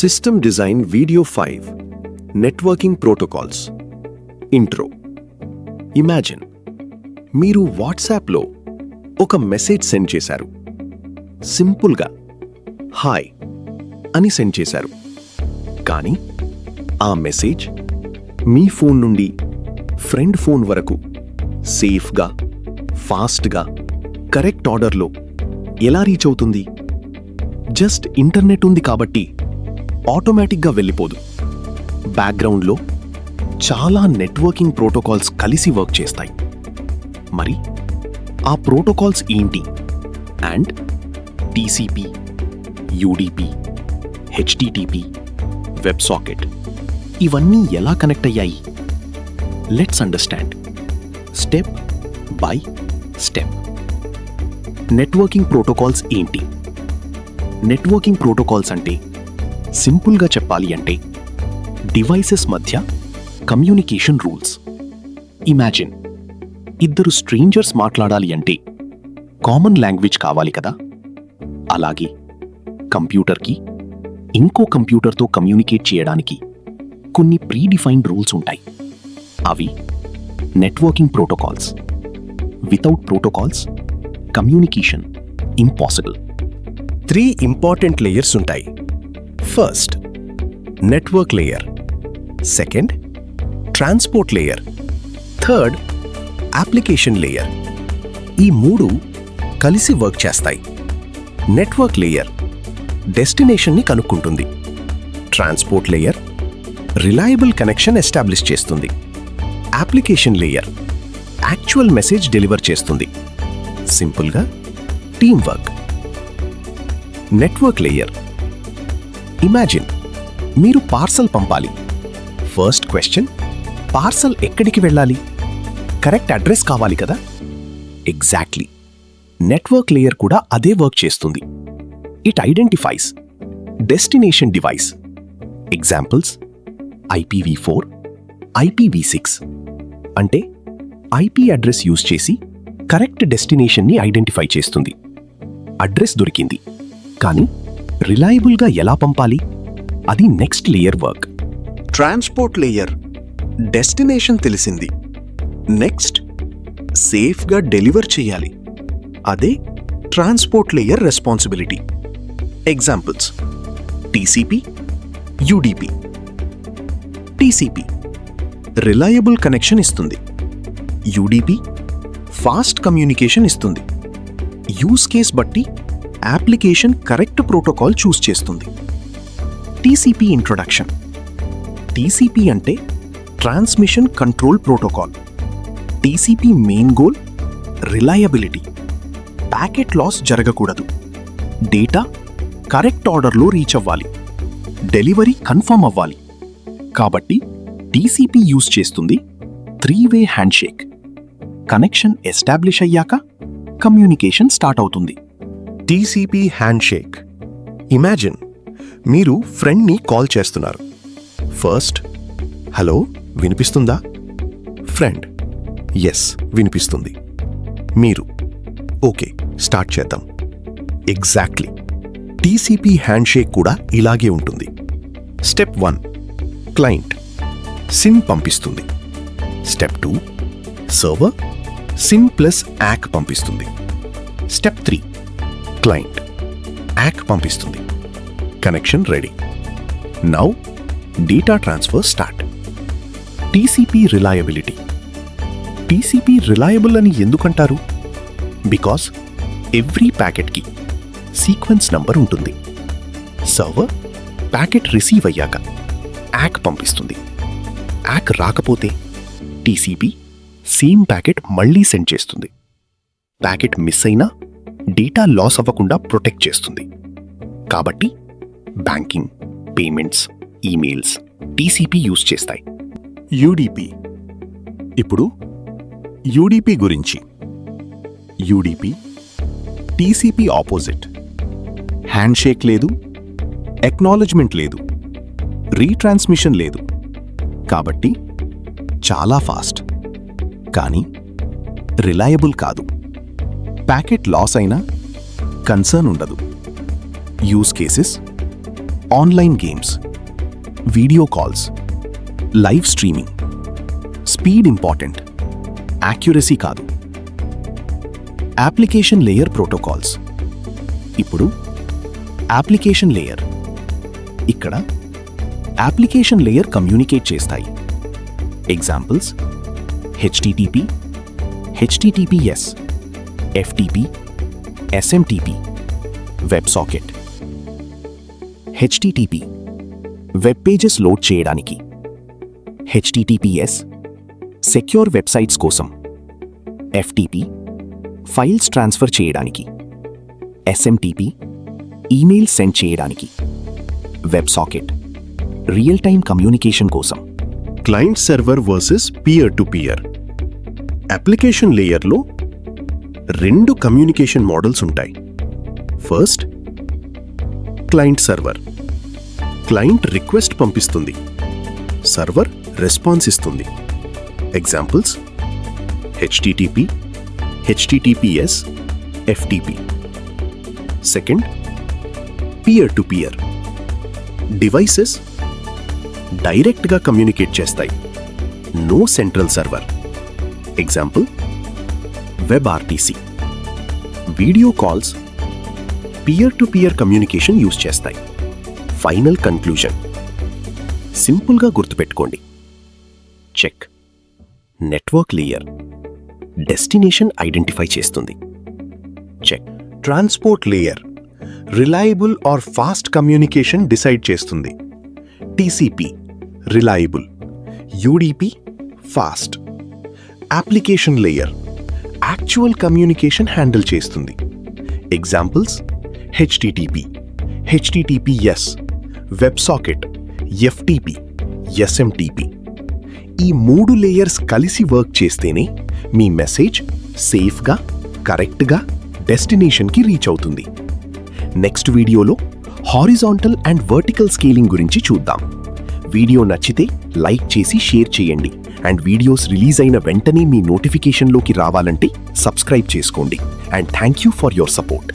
System Design Video 5 Networking Protocols Intro. Imagine మీరు వాట్సాప్లో ఒక మెసేజ్ సెండ్ చేశారు. సింపుల్గా హాయ్ అని సెండ్ చేశారు. కానీ ఆ మెసేజ్ మీ ఫోన్ నుండి ఫ్రెండ్ ఫోన్ వరకు సేఫ్గా, ఫాస్ట్గా, కరెక్ట్ ఆర్డర్లో ఎలా రీచ్ అవుతుంది? జస్ట్ ఇంటర్నెట్ ఉంది కాబట్టి ఆటోమేటిక్గా వెళ్ళిపోదు. బ్యాక్గ్రౌండ్లో చాలా నెట్వర్కింగ్ ప్రోటోకాల్స్ కలిసి వర్క్ చేస్తాయి. మరి ఆ ప్రోటోకాల్స్ ఏంటి? And TCP, UDP, HTTP, web socket ఇవన్నీ ఎలా కనెక్ట్ అయ్యాయి? Let's understand step by step. Networking protocols ఏంటి? నెట్వర్కింగ్ ప్రోటోకాల్స్ అంటే సింపుల్గా చెప్పాలి అంటే డివైసెస్ మధ్య కమ్యూనికేషన్ రూల్స్. ఇమాజిన్ ఇద్దరు స్ట్రేంజర్స్ మాట్లాడాలి అంటే కామన్ లాంగ్వేజ్ కావాలి కదా. అలాగే కంప్యూటర్కి ఇంకో కంప్యూటర్తో కమ్యూనికేట్ చేయడానికి కొన్ని ప్రీడిఫైన్డ్ రూల్స్ ఉంటాయి. అవి networking protocols. Without protocols communication impossible. 3 important layers ఉంటాయి. First, network layer. Second, transport layer. Third, application layer. ఈ 3 కలిసి వర్క్ చేస్తాయి. నెట్వర్క్ లేయర్ డెస్టినేషన్ని కనుక్కుంటుంది. Transport layer reliable connection establish చేస్తుంది. Application layer actual message deliver చేస్తుంది. సింపుల్గా team work. Network layer. Imagine మీరు పార్సల్ పంపాలి. ఫస్ట్ క్వశ్చన్, పార్సల్ ఎక్కడికి వెళ్ళాలి? కరెక్ట్ అడ్రస్ కావాలి కదా. ఎగ్జాక్ట్లీ. నెట్వర్క్ లేయర్ కూడా అదే వర్క్ చేస్తుంది. It identifies destination device. Examples IPv4, IPv6 అంటే ఐపీ అడ్రస్ యూజ్ చేసి కరెక్ట్ డెస్టినేషన్ని ఐడెంటిఫై చేస్తుంది. అడ్రస్ దొరికింది, కానీ రిలయబుల్గా ఎలా పంపాలి? అది next layer work. Transport layer destination తెలిసింది, నెక్స్ట్ సేఫ్గా డెలివర్ చేయాలి. అదే transport layer responsibility. Examples TCP, UDP. TCP reliable connection ఇస్తుంది. యూడీపీ ఫాస్ట్ కమ్యూనికేషన్ ఇస్తుంది. యూస్ కేస్ బట్టి అప్లికేషన్ కరెక్ట్ ప్రోటోకాల్ చూస్ చేస్తుంది. TCP introduction. టీసీపీ అంటే transmission control protocol. TCP main goal reliability. Packet loss జరగకూడదు. Data correct ఆర్డర్లో reach అవ్వాలి. Delivery confirm అవ్వాలి. కాబట్టి టీసీపీ యూజ్ చేస్తుంది 3-వే హ్యాండ్షేక్. కనెక్షన్ ఎస్టాబ్లిష్ అయ్యాక కమ్యూనికేషన్ స్టార్ట్ అవుతుంది. TCP handshake. ఇమాజిన్ మీరు ఫ్రెండ్ని కాల్ చేస్తున్నారు. ఫస్ట్, హలో వినిపిస్తుందా? ఫ్రెండ్, ఎస్ వినిపిస్తుంది. మీరు, ఓకే స్టార్ట్ చేద్దాం. ఎగ్జాక్ట్లీ. టీసీపీ హ్యాండ్షేక్ కూడా ఇలాగే ఉంటుంది. స్టెప్ 1, క్లయింట్ సిన్ పంపిస్తుంది. స్టెప్ 2, సర్వర్ సిన్ ప్లస్ యాక్ పంపిస్తుంది. స్టెప్ 3, క్లయింట్ యాక్ పంపిస్తుంది. Connection ready. Now data transfer start. TCP reliability. TCP reliable అని ఎందుకంటారు? బికాస్ ఎవ్రీ ప్యాకెట్కి సీక్వెన్స్ నంబర్ ఉంటుంది. సర్వర్ ప్యాకెట్ రిసీవ్ అయ్యాక యాక్ పంపిస్తుంది. యాక్ రాకపోతే టీసీపీ సేమ్ ప్యాకెట్ మళ్ళీ సెండ్ చేస్తుంది. ప్యాకెట్ మిస్ అయినా డేటా లాస్ అవ్వకుండా ప్రొటెక్ట్ చేస్తుంది. కాబట్టి banking, payments, emails TCP use చేస్తాయి. యూడీపీ. ఇప్పుడు యూడీపీ గురించి. UDP TCP opposite. హ్యాండ్షేక్ లేదు, ఎక్నాలెడ్జ్మెంట్ లేదు, రీట్రాన్స్మిషన్ లేదు. కాబట్టి చాలా ఫాస్ట్, కానీ రిలయబుల్ కాదు. ప్యాకెట్ లాస్ అయినా కన్సర్న్ ఉండదు. Use cases online games, video calls, live streaming. Speed important, accuracy కాదు. Application layer protocols. ఇప్పుడు అప్లికేషన్ లేయర్. ఇక్కడ అప్లికేషన్ లేయర్ కమ్యూనికేట్ చేస్తాయి. Examples: HTTP, HTTPS, FTP, SMTP, WebSocket. HTTP web pages load చేయడానికి. HTTPS secure websites కోసం. FTP files transfer చేయడానికి. SMTP email send చేయడానికి. WebSocket real time communication కోసం. Client server versus peer to peer. Application లేయర్లో 2 communication models ఉంటాయి. First, client server. Client request పంపిస్తుంది, server response ఇస్తుంది. Examples: HTTP, HTTPS, FTP. Second, peer to peer. Devices డైరెక్ట్గా communicate చేస్తాయి, no central server. Example: WebRTC. Video calls peer to peer communication use చేస్తాయి. Final conclusion సింపుల్గా గుర్తుపెట్టుకోండి. Check. Network layer destination identify చేస్తుంది. Check. Transport layer reliable or fast communication decide చేస్తుంది. TCP reliable, UDP fast. Application layer actual communication handle చేస్తుంది. Examples: HTTP, HTTPS, WebSocket, FTP, SMTP. ఈ 3 layers కలిసి work చేస్తేనే మీ message సేఫ్గా, కరెక్ట్గా డెస్టినేషన్కి reach అవుతుంది. Next వీడియోలో హారిజాంటల్ అండ్ వర్టికల్ స్కేలింగ్ గురించి చూద్దాం. వీడియో నచ్చితే లైక్ చేసి షేర్ చేయండి. అండ్ వీడియోస్ రిలీజ్ అయిన వెంటనే మీ నోటిఫికేషన్లోకి రావాలంటే సబ్స్క్రైబ్ చేసుకోండి. And thank you for your support.